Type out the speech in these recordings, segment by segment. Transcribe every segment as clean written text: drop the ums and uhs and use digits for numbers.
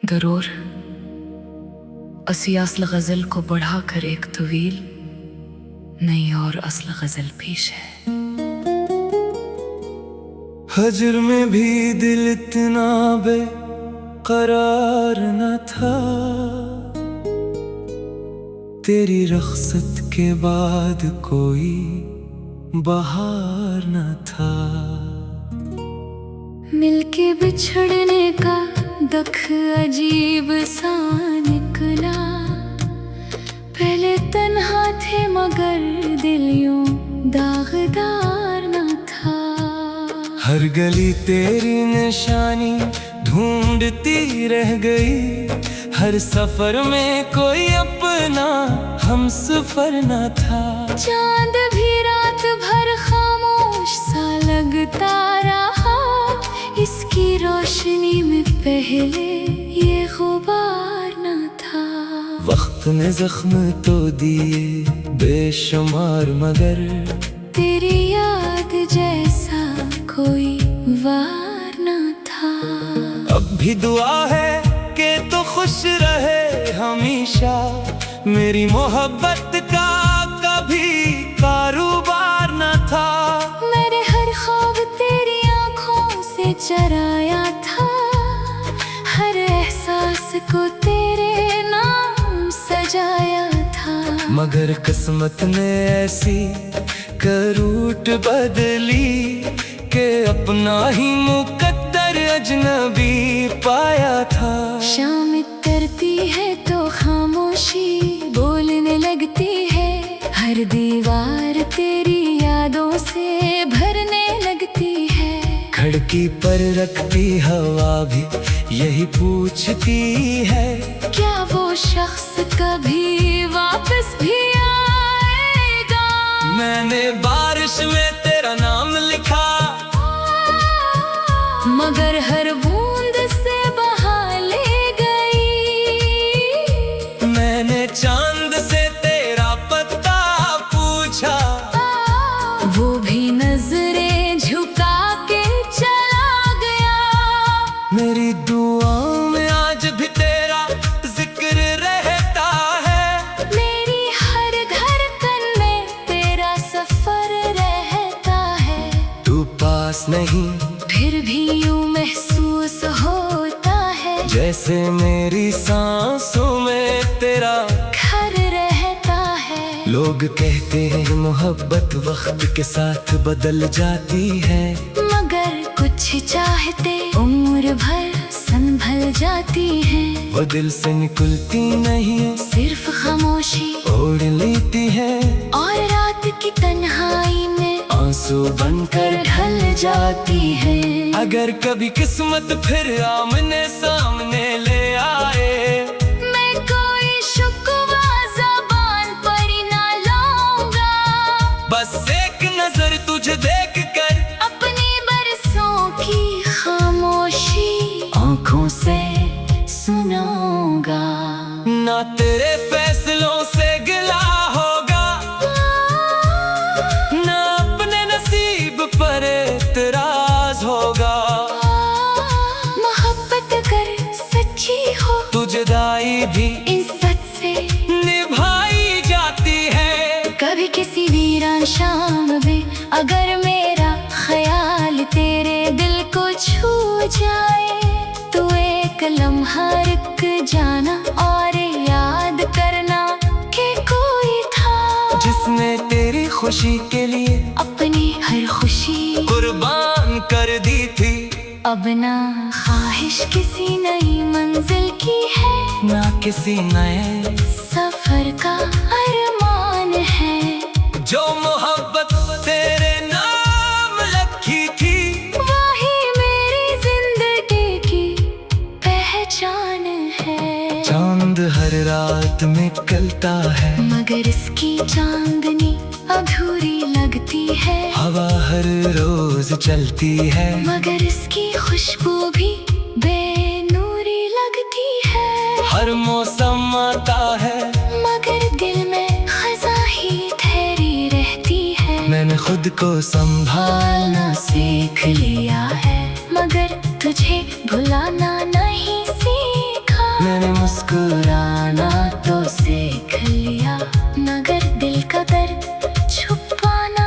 गरूर असी असल गजल को बढ़ाकर एक तवील नई और असल गजल पेश है। हजर में भी दिल इतना बेकरार न था, तेरी रख्सत के बाद कोई बहार न था। मिलके बिछड़ने का दुख अजीब सा निकला, पहले तन्हा थे मगर दिल यूं दागदार न था। हर गली तेरी निशानी ढूंढती रह गई, हर सफर में कोई अपना हमसफर न था। चांद भी रात भर खामोश सा लगता रहा, इसकी रोशनी में पहले ये गुबार न था। वक्त ने जख्म तो दिए बेशुमार मगर तेरी याद जैसा कोई वार न था। अब भी दुआ है कि तो खुश रहे हमेशा, मेरी मोहब्बत का कभी कारोबार न था। मेरे हर ख्वाब तेरी आंखों से चराया था, हर एहसास को तेरे नाम सजाया था। मगर किस्मत ने ऐसी करूट बदली कि अपना ही मुकद्दर अजनबी पाया था। शाम करती है तो खामोशी बोलने लगती है, हर दीवार तेरी यादों से भरने लगती है। खिड़की पर रखती हवा भी यही पूछती है, क्या वो शख्स कभी वापस भी आएगा। मैंने बारिश में तेरा नाम लिखा, मगर हर बूंद से बहा ले गई। मैंने चांद से तेरा पता पूछा, वो भी नजरें झुका के चला गया। मेरी दुआओं में आज भी तेरा जिक्र रहता है, मेरी हर धड़कन में तेरा सफर रहता है। तू पास नहीं फिर भी यूं महसूस होता है, जैसे मेरी सांसों में तेरा घर रहता है। लोग कहते हैं मोहब्बत वक्त के साथ बदल जाती है, मगर कुछ चाहते उम्र भर संभल जाती है। वो दिल से निकलती नहीं, सिर्फ खामोशी ओढ़ लेती है, और रात की तन्हाई में आंसू बनकर ढल जाती है। अगर कभी किस्मत फिर आमने सामने ले आए, मैं कोई शुक्वा ज़बान पर ना लाऊंगा, बस एक नजर तुझे देख कर अपनी बरसों की खामोशी आंखों से सुनाऊंगा। ना तेरे फैसलों से गिला होगा, ना अपने नसीब पर एतराज होगा। मोहब्बत अगर सच्ची हो तू जुदाई भी इज्जत से निभाई जाती है। कभी किसी वीरान शाम में अगर मेरा ख्याल तेरे दिल को छू जाए, तो एक लम्हा रुक जाना और याद करना कि कोई था जिसने तेरी खुशी के लिए अपनी हर खुशी कुर्बान कर दी थी। अब ना ख्वाहिश किसी नई मंजिल की है, ना किसी नए सफर का अरमान है। जो मोहब्बत तेरे नाम लिखी थी, वही मेरी जिंदगी की पहचान है। चांद हर रात में निकलता है, मगर इसकी चांदनी अधूरी लगती है। हवा हर रोज चलती है, मगर इसकी खुशबू भी बेनूरी लगती है। हर मौसम आता है, मगर दिल में खज़ा ही ठहरी रहती है। मैंने खुद को संभालना सीख लिया है, मगर तुझे भुलाना नहीं सीखा। मुस्कुराना तो सीख लिया, मगर दिल का दर्द छुपाना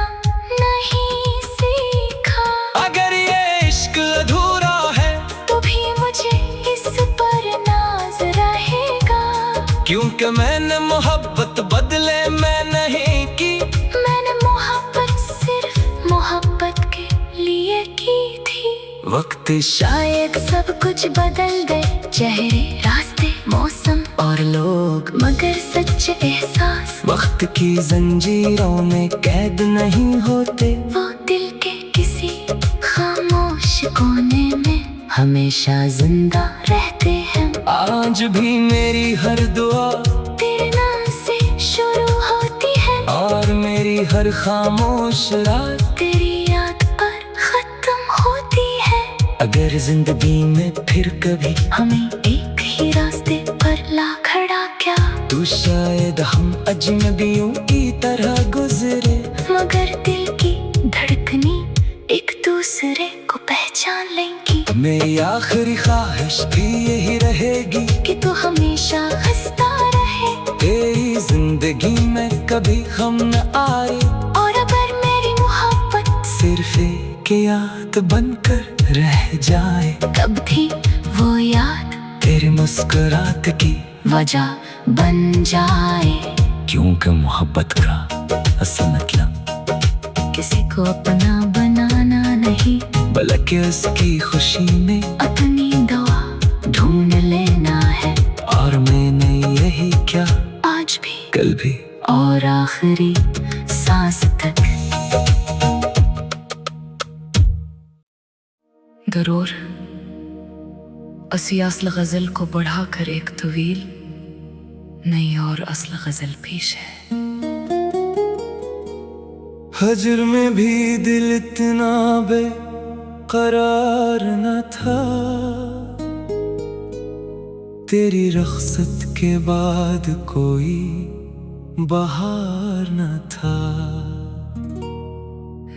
नहीं सीखा। अगर ये इश्क अधूरा है तो भी मुझे इस पर नाज रहेगा, क्योंकि मैंने मोहब्बत बदले में नहीं की। मैंने मोहब्बत सिर्फ मोहब्बत के लिए की थी। वक्त शायद सब कुछ बदल गए, चेहरे, रास्ते, मौसम और लोग, मगर सच्चे एहसास वक्त की जंजीरों में कैद नहीं होते। वो दिल के किसी खामोश कोने में हमेशा जिंदा रहते हैं। आज भी मेरी हर दुआ तेरे नाम से शुरू होती है, और मेरी हर खामोश रात तेरी याद पर खत्म होती है। अगर जिंदगी में फिर कभी हमें एक ही रास्ते पर ला खड़ा क्या, तो शायद हम अजनबियों की तरह गुजरे, मगर दिल की धड़कनी एक दूसरे को पहचान लेंगी। मेरी आखिरी ख्वाहिश भी यही रहेगी कि तू हमेशा हंसता रहे, तेरी जिंदगी में कभी गम न आए, और अगर मेरी मोहब्बत सिर्फ एक याद बनकर रह जाए। तब भी वो याद तेरी मुस्कुराहट की वजह बन जाए। क्योंकि मोहब्बत का असल मतलब किसी को अपना बनाना नहीं, बल्कि उसकी खुशी में अपनी दवा ढूंढ लेना है। और मैंने यही क्या आज भी, कल भी और आखिरी सांस तक। गरूर असी असल गजल को बढ़ाकर एक तवील नई और असल गजल पेश है। हजर में भी दिल इतना बेकरार न था, तेरी रख्सत के बाद कोई बहार न था।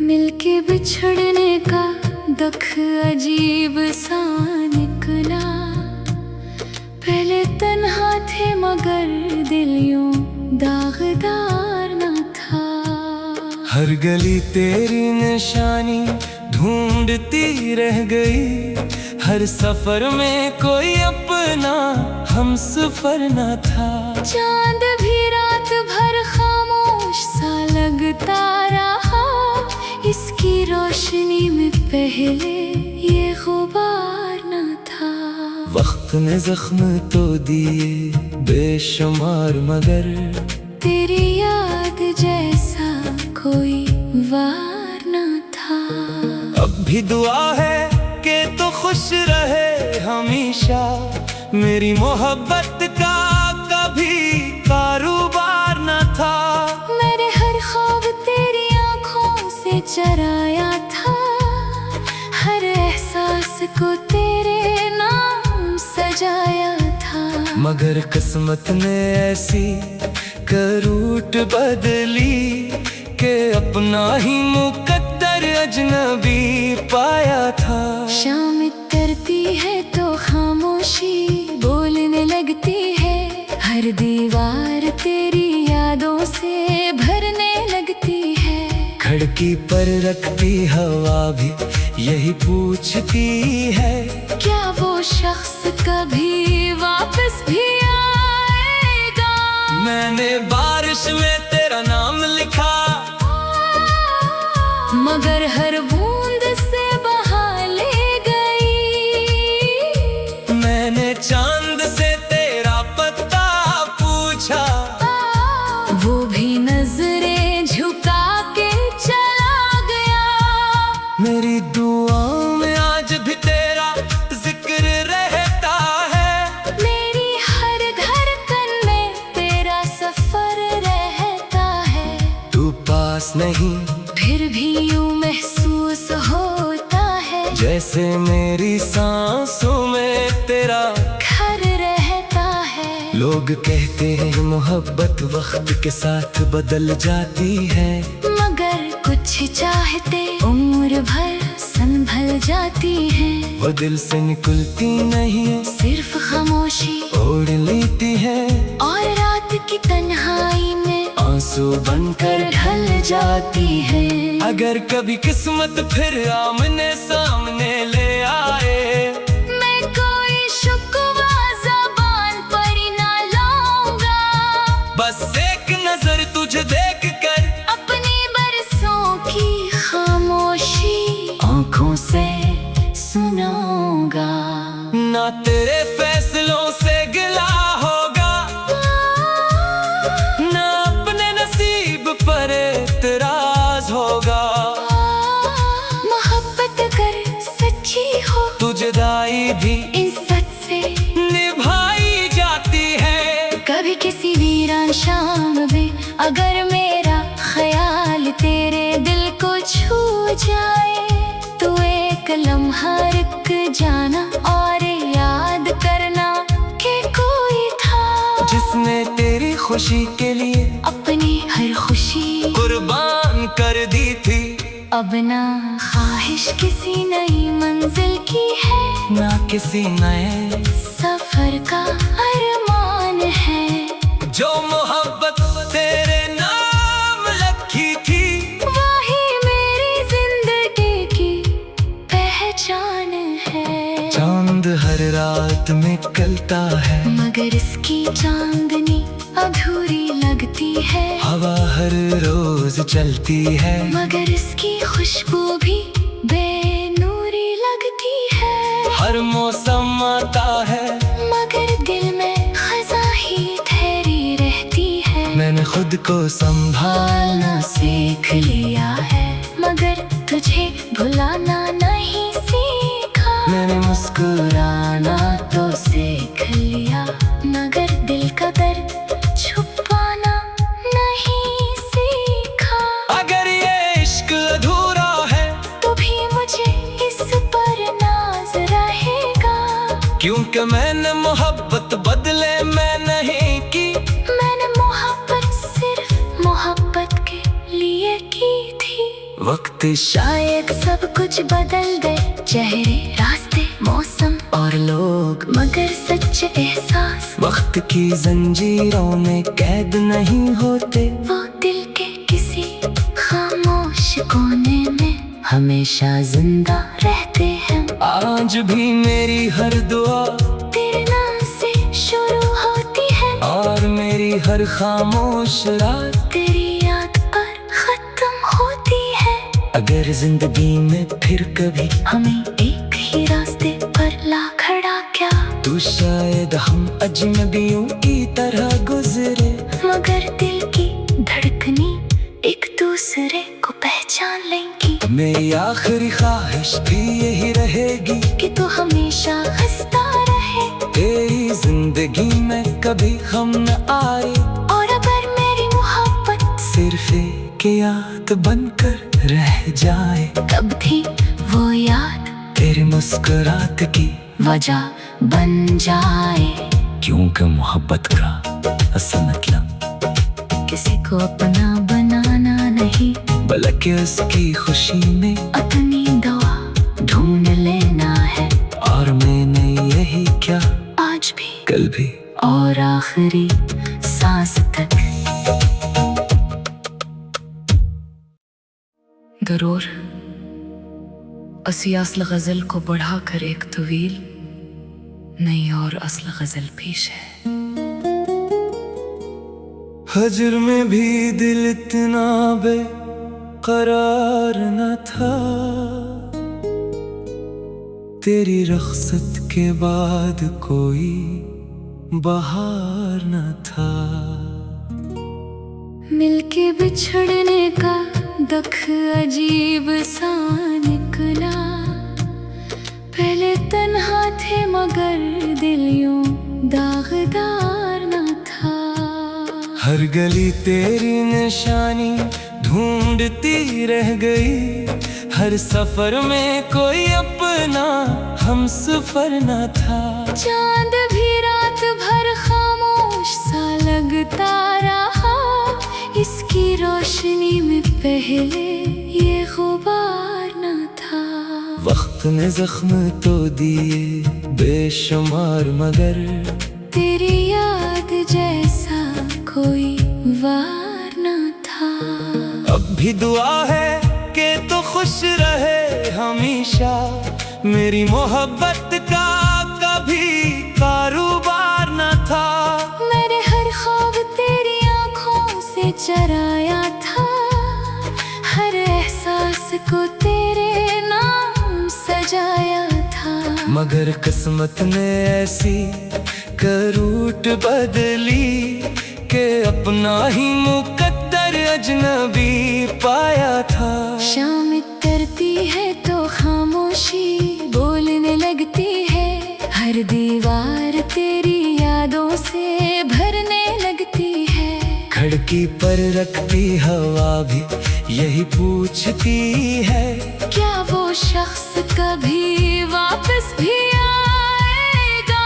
मिलके बिछड़ने का दुख अजीब सा निकला, पहले तन्हा थे मगर दिल यूं दागदार न था। हर गली तेरी निशानी ढूंढती रह गई, हर सफर में कोई अपना हम सफर न था। चांद भी रात भर खामोश सा लगता रहा, इसकी रोशनी में पहले ये गुबार न था। वक्त ने जख्म तो दिए बेशुमार, मगर तेरी याद जैसा कोई वार न था। अब भी दुआ है कि तो खुश रहे हमेशा, मेरी मोहब्बत का कभी कारोबार न था। मेरे हर ख्वाब तेरी आंखों से चराया था, हर एहसास को तेरे नाम सजाया था। मगर किस्मत ने ऐसी करूट बदली कि अपना ही मुकद्दर अजनबी पाया था। शाम तरती है तो खामोशी बोलने लगती है, हर दीवार तेरी यादों से भरने लगती है। खिड़की पर रखती हवा भी यही पूछती है, क्या वो शख्स कभी वापस भी आएगा। मैंने बारिश में तेरा नाम लिखा, मगर हर बूंद से बहा ले गई। मैंने चांद से तेरा पता पूछा, वो भी नजरें झुका के चला गया। मेरी दुआओं में आज भी तेरा जिक्र रहता है, मेरी हर धड़कन में तेरा सफर रहता है। तू पास नहीं फिर भी यूं महसूस होता है, जैसे मेरी सांसों में तेरा घर रहता है। लोग कहते हैं मोहब्बत वक्त के साथ बदल जाती है, मगर कुछ चाहते उम्र भर संभल जाती है। वो दिल से निकलती नहीं है, सिर्फ खामोशी ओढ़ लेती अगर कभी किस्मत फिर आमने सामने ले आए, मैं कोई शुक्वा ज़बान पर ना लाऊंगा। बस एक नजर तुझे देख कर अपनी बरसों की खामोशी आंखों से सुनाऊंगा। ना तेरे फैसलों से गिला होगा, ना अपने नसीब पर एतराज होगा। मोहब्बत अगर सच्ची हो तो जुदाई भी इज्जत से निभाई जाती है। कभी किसी वीरान शाम में अगर मेरा ख्याल तेरे दिल को छू जाए, तो एक लम्हा रुक जाना और याद करना कि कोई था जिसने तेरी खुशी के लिए अपनी हर खुशी कुर्बान कर दी थी। अब ना ख्वाहिश किसी नई मंजिल की है, ना किसी नए सफर का अरमान है। जो मोहब्बत तेरे नाम लिखी थी, वही मेरी जिंदगी की पहचान है। चांद हर रात में निकलता है, मगर इसकी चांदनी अधूरी लगती है। हवा हर रोज चलती है, मगर इसकी खुशबू भी बेनूरी लगती है। हर मौसम आता है, मगर दिल में खज़ा ही ठहरी रहती है। मैंने खुद को संभालना सीख लिया है, मगर तुझे भुलाना नहीं सीखा। मैंने मुस्कुराना तो सीख लिया, मगर दिल का दर्द छुपाना नहीं सीखा। अगर ये इश्क अधूरा है, तो भी मुझे इस पर नाज रहेगा। क्योंकि मैंने मोहब्बत बदले मैं नहीं की। मैंने मोहब्बत सिर्फ मोहब्बत के लिए की थी। वक्त शायद सब कुछ बदल दे, चेहरे, रास्ते, मौसम और लोग, मगर सच्चे एहसास वक्त की जंजीरों में कैद नहीं होते। वो दिल के किसी खामोश कोने में हमेशा जिंदा रहते हैं। आज भी मेरी हर दुआ तेरे नाम से शुरू होती है, और मेरी हर खामोश रात तेरी याद पर खत्म होती है। अगर जिंदगी में फिर कभी हमें एक ही रास्ते पर ला खड़ा क्या, तो शायद हम अजनबियों की तरह गुजरे, मगर दिल की धड़कनी एक दूसरे को पहचान लेंगी। मेरी आखिरी ख्वाहिश भी यही रहेगी कि तू हमेशा हंसता रहे, तेरी जिंदगी में कभी गम न आए, और अगर मेरी मोहब्बत सिर्फ एक याद बनकर रह जाए। तब भी वो याद तेरी मुस्कुराहट की वजह बन जाए। क्योंकि मोहब्बत का असल मतलब किसी को अपना बनाना नहीं, बल्कि उसकी खुशी में अपनी दवा ढूंढ लेना है। और मैंने यही क्या आज भी, कल भी और आखिरी सांस तक। दरूर असी असल गजल को बढ़ाकर एक तवील नई और असल गजल पेश है। हजर में भी दिल इतना बेकरार न था, तेरी रख्सत के बाद कोई बहार न था। मिलके बिछड़ने का दुख अजीब सा निकला, पहले तन्हा थे मगर दिल यूं दागदार न था। हर गली तेरी निशानी ढूंढती रह गई, हर सफर में कोई अपना हमसफर न था। चांद भी रात भर खामोश सा लगता रहा, इसकी रोशनी में पहले ये गुबार न था। वक्त ने जख्म तो दिए बेशुमार, मगर तेरी याद जैसा कोई वार न था। अब भी दुआ है के तू खुश रहे हमेशा। मेरी मोहब्बत का कभी कारोबार न था। मैंने हर ख्वाब तेरी आंखों से चराया था, हर एहसास को तेरे नाम सजाया था। मगर किस्मत ने ऐसी करूट बदली के अपना ही मुकद्दर अजनबी पाया था। शाम करती है तो खामोशी बोलने लगती है, हर दीवार तेरी यादों से भरने लगती है। खिड़की पर रखती हवा भी यही पूछती है, क्या वो शख्स कभी वापस भी आएगा।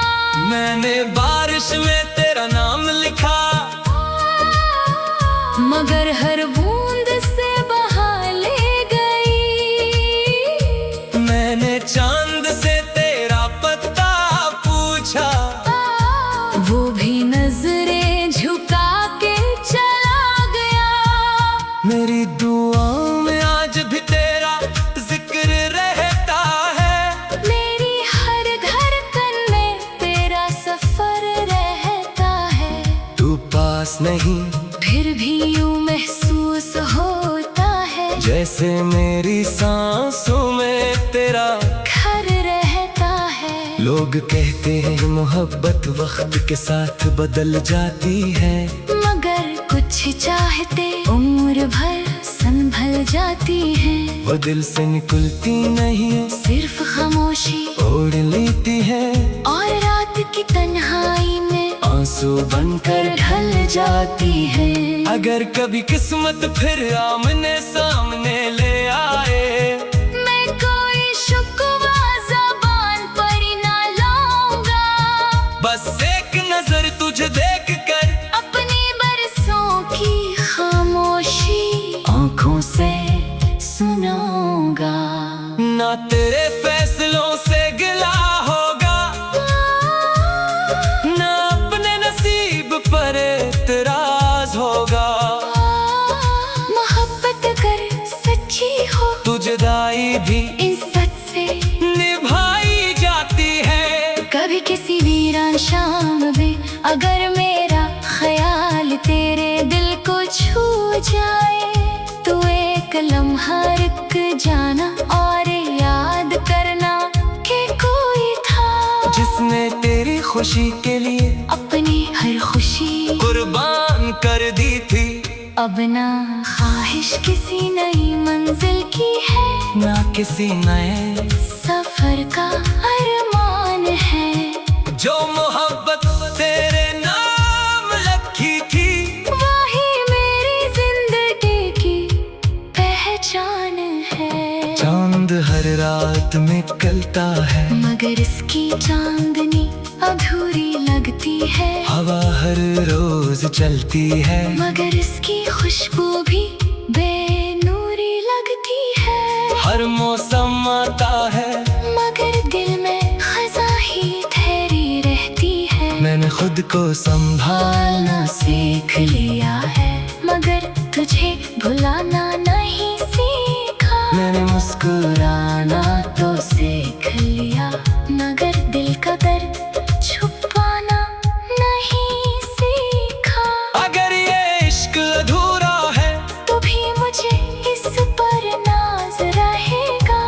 मैंने बारिश में तेरा नाम लिखा, मगर हर बूंद से बहा ले गई। मैंने चांद से तेरा पता पूछा, वो भी नजरें झुका के चला गया। मेरी दुआओं में आज भी तेरा जिक्र रहता है। मेरी हर धड़कन में तेरा सफर रहता है। तू पास नहीं फिर भी यूं महसूस होता है, जैसे मेरी सांसों में तेरा घर रहता है। लोग कहते हैं मोहब्बत वक्त के साथ बदल जाती है, मगर कुछ चाहते उम्र भर संभल जाती है। वो दिल से निकलती नहीं है, सिर्फ खामोशी ओढ़ लेती है, और रात की तन्हाई में आंसू बनकर ढल जाती है। अगर कभी किस्मत फिर आमने सामने ले आए, मैं कोई शुक्वा ज़बान पर ना लाऊंगा। बस एक नजर तुझे देख कर अपनी बरसों की खामोशी आंखों से सुनाऊंगा। ना तेरे फैसलों से गिला होगा, ना अपने नसीब पर एतराज होगा। मोहब्बत अगर सच्ची हो तू जुदाई भी इज्जत से निभाई जाती है। कभी किसी वीरान शाम में अगर मेरा ख्याल तेरे दिल को छू जाए, तो एक लम्हा रुक जाना और याद करना कि कोई था जिसने तेरी खुशी के लिए अपनी हर खुशी कुर्बान कर दी थी। अब ना ख्वाहिश किसी नई मंजिल की है, ना किसी नए सफर का अरमान है। जो मोहब्बत तेरे नाम लिखी थी, वही मेरी जिंदगी की पहचान है। चांद हर रात में निकलता है, मगर इसकी चांदनी अधूरी लगती है। हवा हर रोज चलती है, मगर इसकी खुशबू भी बेनूरी लगती है। हर मौसम आता है, मगर दिल में खज़ा ही ठहरी रहती है। मैंने खुद को संभालना सीख लिया है, मगर तुझे भुलाना नहीं सीखा। मैंने मुस्कुराना तो सीख लिया, मगर दिल का दर्द छुपाना नहीं सीखा। अगर ये इश्क अधूरा है, तो भी मुझे इस पर नाज रहेगा।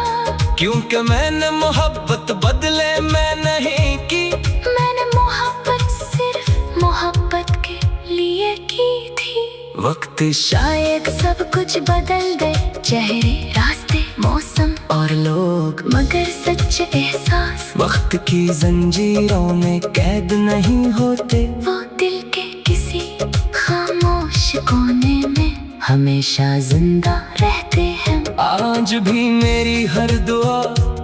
क्योंकि मैंने मोहब्बत बदले मैं नहीं की। मैंने मोहब्बत सिर्फ मोहब्बत के लिए की थी। वक्त शायद सब कुछ बदल गए, चेहरे, रास्ते, मौसम और लोग, मगर सच एहसास वक्त की जंजीरों में कैद नहीं होते। वो दिल के किसी खामोश कोने में हमेशा जिंदा रहते हैं। आज भी मेरी हर दुआ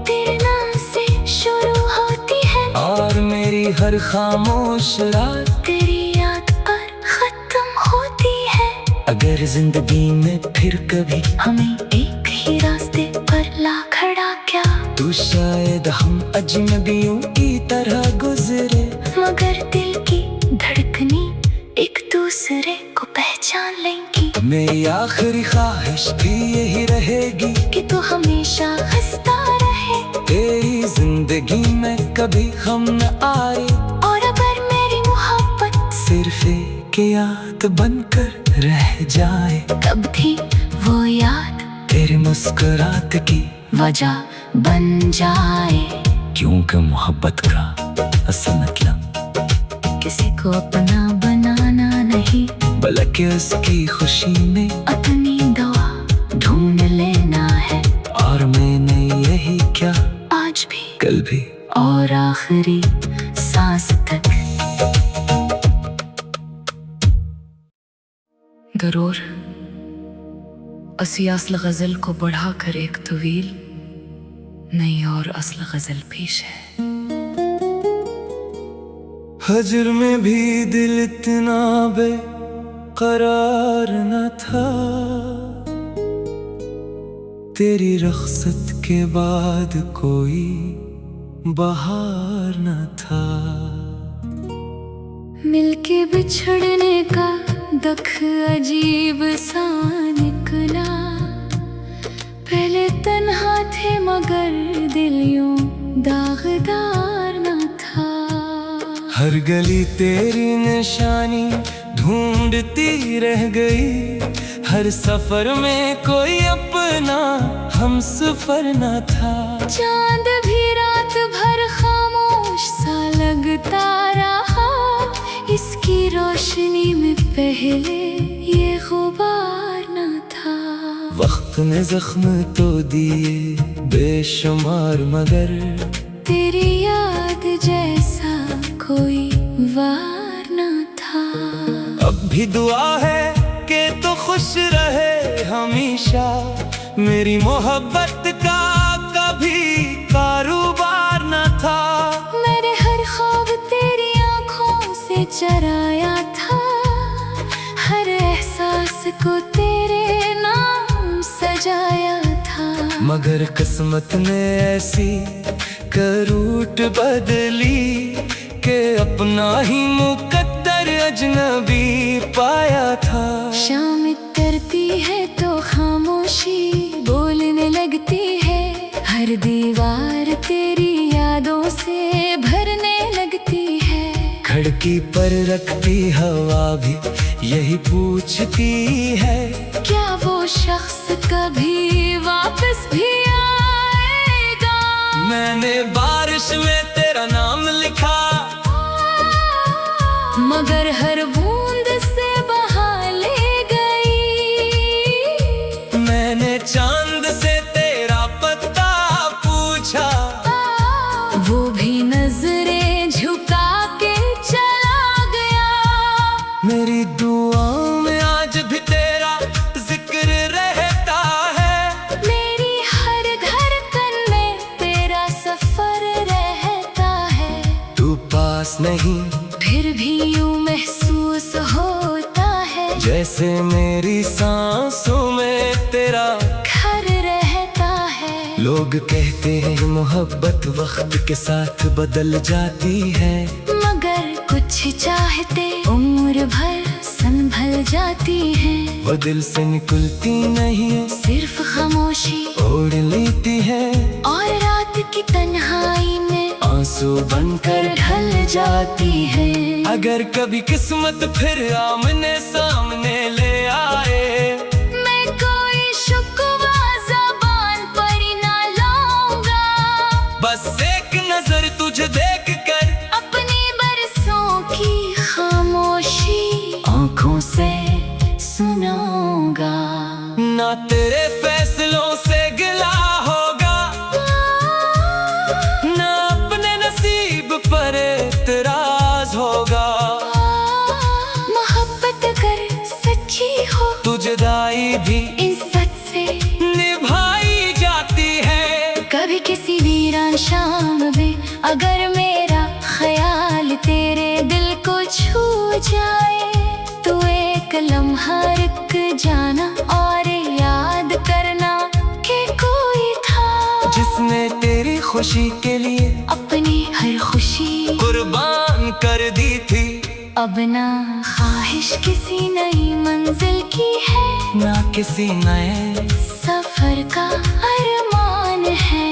तेरे नाम से शुरू होती है, और मेरी हर खामोश रात तेरी याद पर खत्म होती है। अगर जिंदगी में फिर कभी हमें एक ही रास्ते पर ला खड़ा क्या, तो शायद हम अजनबियों की तरह गुजरे, मगर दिल की धड़कनी एक दूसरे को पहचान लेंगी। मेरी आखिरी ख्वाहिश भी यही रहेगी कि तू हमेशा हंसता रहे, तेरी जिंदगी में कभी गम न आए, और अगर मेरी मोहब्बत सिर्फ एक याद बनकर रह जाए। तब थी वो याद तेरी मुस्कुराहट की वजह बन जाए। क्योंकि मोहब्बत का असल मतलब किसी को अपना बनाना नहीं, बल्कि उसकी खुशी में अपनी दवा ढूंढ लेना है। और मैंने यही क्या आज भी, कल भी, और आखिरी सांस तक। गरूर असी असल गजल को बढ़ा कर एक तवील नई और असल गजल पेश है। हजर में भी दिल इतना बेकरार न था, तेरी रख्सत के बाद कोई बहार न था। मिलके बिछड़ने का दुख अजीब सा निकला, पहले तन्हा थे मगर दिल यूं दागदार न था। हर गली तेरी निशानी ढूंढती रह गई, हर सफर में कोई अपना हमसफर न था। चांद भी रात भर खामोश सा लगता रहा, इसकी रोशनी में पहले ये गुबार न था। वक्त ने जख्म तो दिए बेशुमार, मगर तेरी याद जैसा कोई वार न था। अब भी दुआ है कि तू खुश रहे हमेशा, मेरी मोहब्बत का कभी कारोबार न था। मैंने हर ख्वाब तेरी आंखों से चराया था, हर एहसास को तेरे नाम सजाया था। मगर किस्मत ने ऐसी करूट बदली कि अपना ही मुकद्दर अजनबी पाया था। शाम तरती है तो खामोशी बोलने लगती है, हर दीवार तेरी यादों से भरने लगती है। खिड़की पर रखती हवा भी यही पूछती है, क्या वो शख्स कभी वापस भी आएगा। मैंने बारिश में तेरा नाम लिखा, मगर हर बूंद से बहा ले गई। मैंने चांद से तेरा पता पूछा, वो भी नजरें झुका के चला गया। मेरी दुआओं में आज भी तेरा जिक्र रहता है, मेरी हर धड़कन में तेरा सफर रहता है। तू पास नहीं फिर भी यूं महसूस होता है, जैसे मेरी सांसों में तेरा घर रहता है। लोग कहते हैं मोहब्बत वक्त के साथ बदल जाती है, मगर कुछ चाहते उम्र भर संभल जाती है। वो दिल से निकलती नहीं है, सिर्फ खामोशी ओढ़ लेती है, और रात की तन्हाई में आंसू बनकर ढल जाती है। अगर कभी किस्मत फिर आमने सामने ले आए, मैं कोई शुक्वा ज़बान पर ना लाऊंगा, बस एक नजर तुझे देख कर अपनी बरसों की खामोशी आंखों से सुनूंगा। ना तेरे फैसलों से गिला होगा, ना अपने नसीब पर एतराज होगा। मोहब्बत कर सच्ची हो तू जुदाई भी इज्जत से निभाई जाती है। कभी किसी वीरान शाम में अगर मेरा ख्याल तेरे दिल को छू जाए, तो एक लम्हा रुक जाना और याद करना कि कोई था जिसने तेरी खुशी के लिए अपनी हर खुशी कुर्बान कर दी थी। अब ना ख्वाहिश ख्वाहिश किसी नई मंजिल की है, ना किसी नए सफर का अरमान है।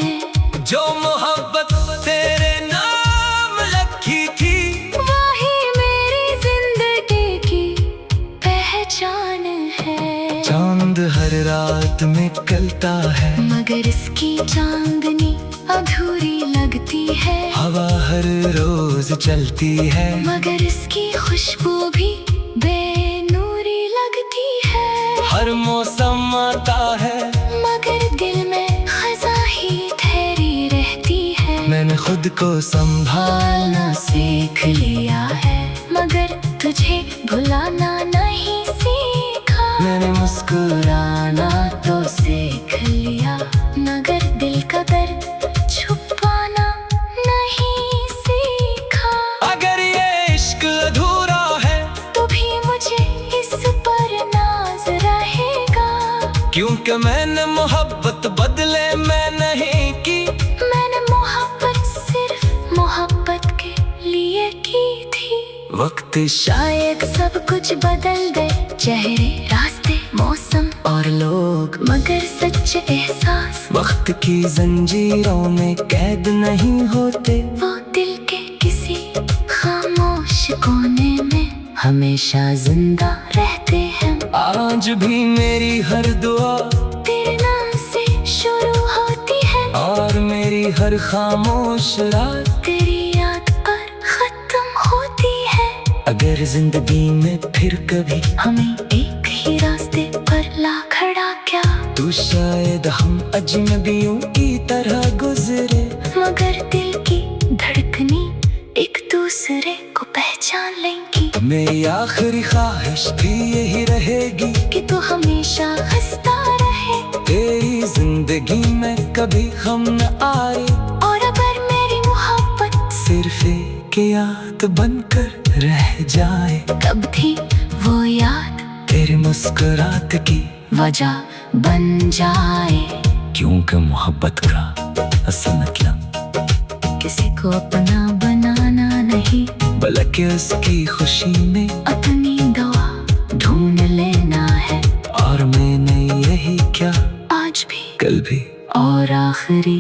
जो मोहब्बत तेरे नाम लिखी थी, वही मेरी जिंदगी की पहचान है। चांद हर रात में निकलता है, मगर इसकी चांदनी अधूरी लगती है। हवा हर रोज चलती है, मगर इसकी खुशबू भी बेनूरी लगती है। हर मौसम आता है, मगर दिल में खज़ा ही ठहरी रहती है। मैंने खुद को संभालना सीख लिया है, मगर तुझे भुलाना नहीं सीखा। मैंने मुस्कुराना तो सीख लिया, मगर दिल का दर्द छुपाना नहीं सीखा। अगर ये इश्क अधूरा है, तो भी मुझे इस पर नाज रहेगा। क्योंकि मैंने मोहब्बत बदले मैं नहीं की। मैंने मोहब्बत सिर्फ मोहब्बत के लिए की थी। वक्त शायद सब कुछ बदल दे, चेहरे, रास्ते, मौसम और लोग, मगर सच्चे एहसास वक्त की जंजीरों में कैद नहीं होते। वो दिल के किसी खामोश कोने में हमेशा जिंदा रहते हैं। आज भी मेरी हर दुआ तेरे नाम से शुरू होती है, और मेरी हर खामोश रात तेरी याद पर खत्म होती है। अगर जिंदगी में फिर कभी हमें एक ही रास्ते पर ला खड़ा क्या, तो शायद हम अजनबियों की तरह गुजरे। मगर दिल की धड़कनी एक दूसरे को पहचान लेंगी। मेरी आखिरी ख्वाहिश भी यही रहेगी कि तू हमेशा हंसता रहे, तेरी जिंदगी में कभी गम न आए। और अगर मेरी मोहब्बत सिर्फ एक याद बनकर रह जाए, तब भी वो याद तेरी मुस्कुराहट की वजह बन जाए। क्योंकि मोहब्बत का असल मतलब किसी को अपना बनाना नहीं, बल्कि उसकी खुशी में अपनी दवा ढूंढ लेना है। और मैंने यही क्या आज भी कल भी और आखिरी